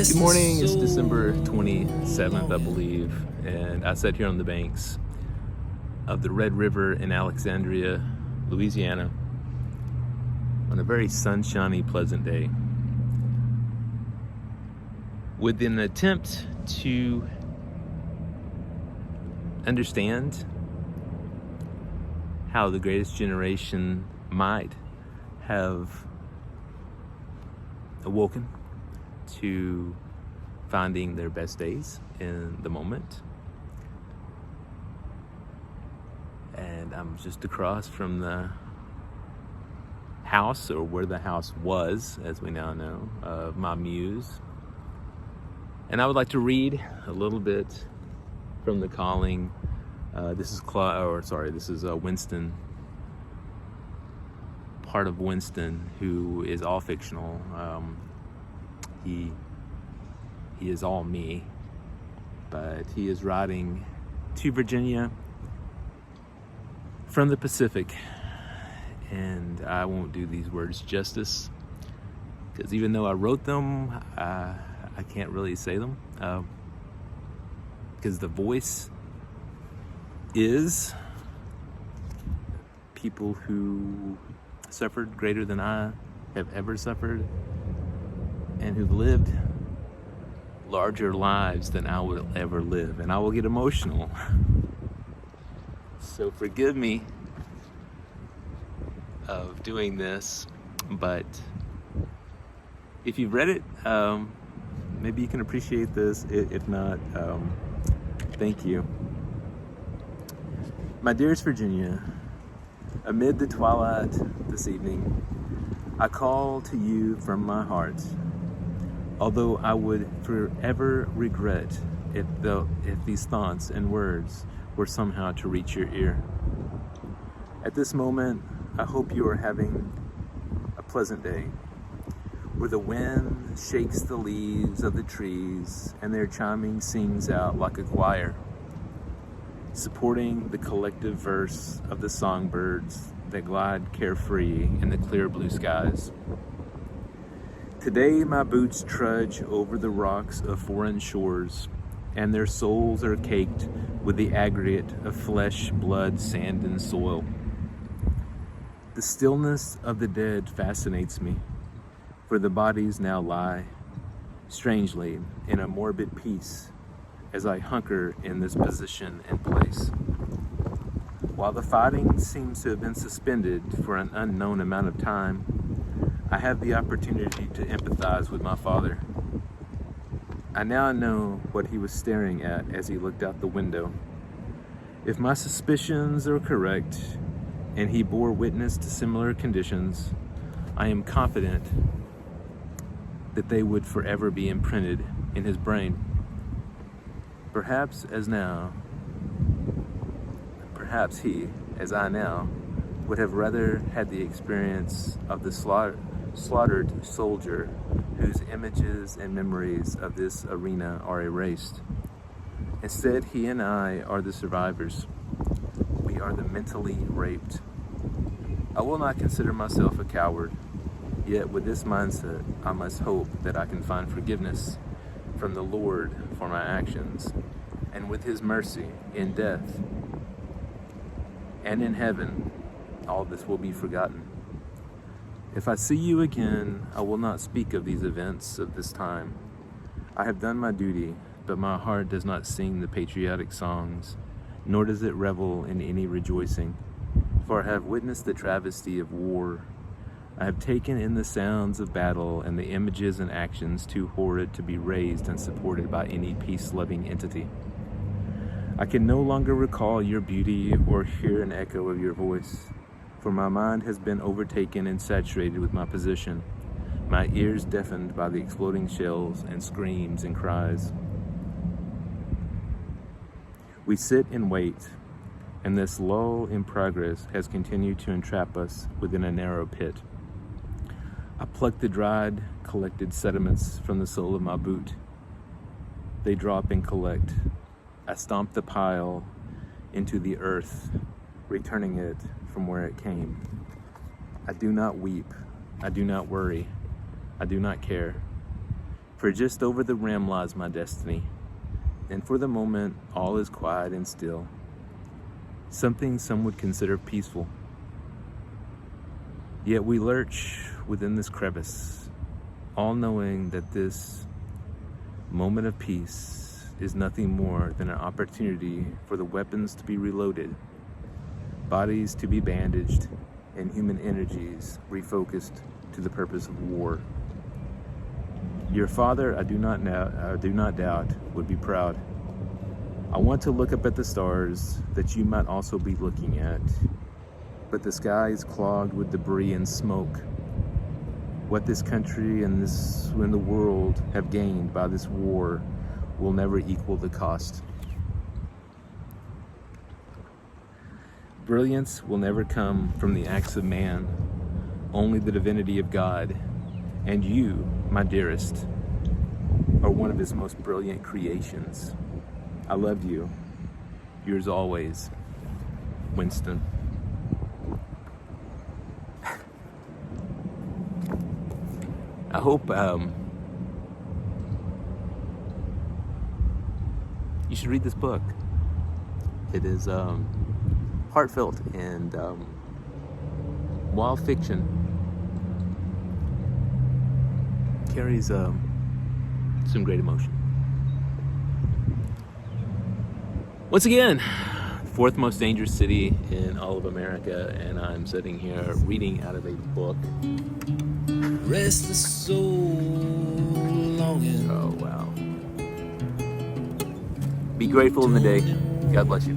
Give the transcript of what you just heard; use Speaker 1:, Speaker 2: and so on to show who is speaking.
Speaker 1: Good morning, it's December 27th, I believe, and I sat here on the banks of the Red River in Alexandria, Louisiana, on a very sunshiny, pleasant day, with an attempt to understand how the greatest generation might have awoken to finding their best days in the moment. And I'm just across from the house, or where the house was, as we now know, of my muse. And I would like to read a little bit from The Calling. This is Winston, part of Winston, who is all fictional. He is all me, but he is riding to Virginia from the Pacific, and I won't do these words justice, because even though I wrote them, I can't really say them, because the voice is people who suffered greater than I have ever suffered, and who've lived larger lives than I will ever live. And I will get emotional. So forgive me of doing this, but if you've read it, maybe you can appreciate this. If not, thank you. My dearest Virginia, amid the twilight this evening, I call to you from my heart. Although I would forever regret if these thoughts and words were somehow to reach your ear. At this moment, I hope you are having a pleasant day, where the wind shakes the leaves of the trees and their chiming sings out like a choir, supporting the collective verse of the songbirds that glide carefree in the clear blue skies. Today my boots trudge over the rocks of foreign shores, and their soles are caked with the aggregate of flesh, blood, sand, and soil. The stillness of the dead fascinates me, for the bodies now lie, strangely, in a morbid peace, as I hunker in this position and place. While the fighting seems to have been suspended for an unknown amount of time, I have the opportunity to empathize with my father. I now know what he was staring at as he looked out the window. If my suspicions are correct, and he bore witness to similar conditions, I am confident that they would forever be imprinted in his brain. Perhaps he, as I now, would have rather had the experience of the slaughtered soldier whose images and memories of this arena are erased. Instead, he and I are the survivors. We are the mentally raped. I will not consider myself a coward, yet with this mindset, I must hope that I can find forgiveness from the Lord for my actions, and with his mercy in death and in heaven, all this will be forgotten. If I see you again, I will not speak of these events of this time. I have done my duty, but my heart does not sing the patriotic songs, nor does it revel in any rejoicing. For I have witnessed the travesty of war. I have taken in the sounds of battle and the images and actions too horrid to be raised and supported by any peace-loving entity. I can no longer recall your beauty or hear an echo of your voice, for my mind has been overtaken and saturated with my position, my ears deafened by the exploding shells and screams and cries. We sit and wait, and this lull in progress has continued to entrap us within a narrow pit. I pluck the dried, collected sediments from the sole of my boot. They drop and collect. I stomp the pile into the earth, returning it from where it came. I do not weep. I do not worry. I do not care. For just over the rim lies my destiny, and for the moment all is quiet and still. Something some would consider peaceful. Yet we lurch within this crevice, all knowing that this moment of peace is nothing more than an opportunity for the weapons to be reloaded, bodies to be bandaged, and human energies refocused to the purpose of war. Your father, I do not doubt, would be proud. I want to look up at the stars that you might also be looking at, but the sky is clogged with debris and smoke. What this country and the world have gained by this war will never equal the cost. Brilliance will never come from the acts of man, only the divinity of God. And you, my dearest, are one of his most brilliant creations. I love you. Yours always, Winston. I hope you should read this book. It is heartfelt and while fiction, carries some great emotion. Once again, fourth most dangerous city in all of America, and I'm sitting here reading out of a book.
Speaker 2: Restless soul longing.
Speaker 1: Oh wow. Be grateful in the day. God bless you.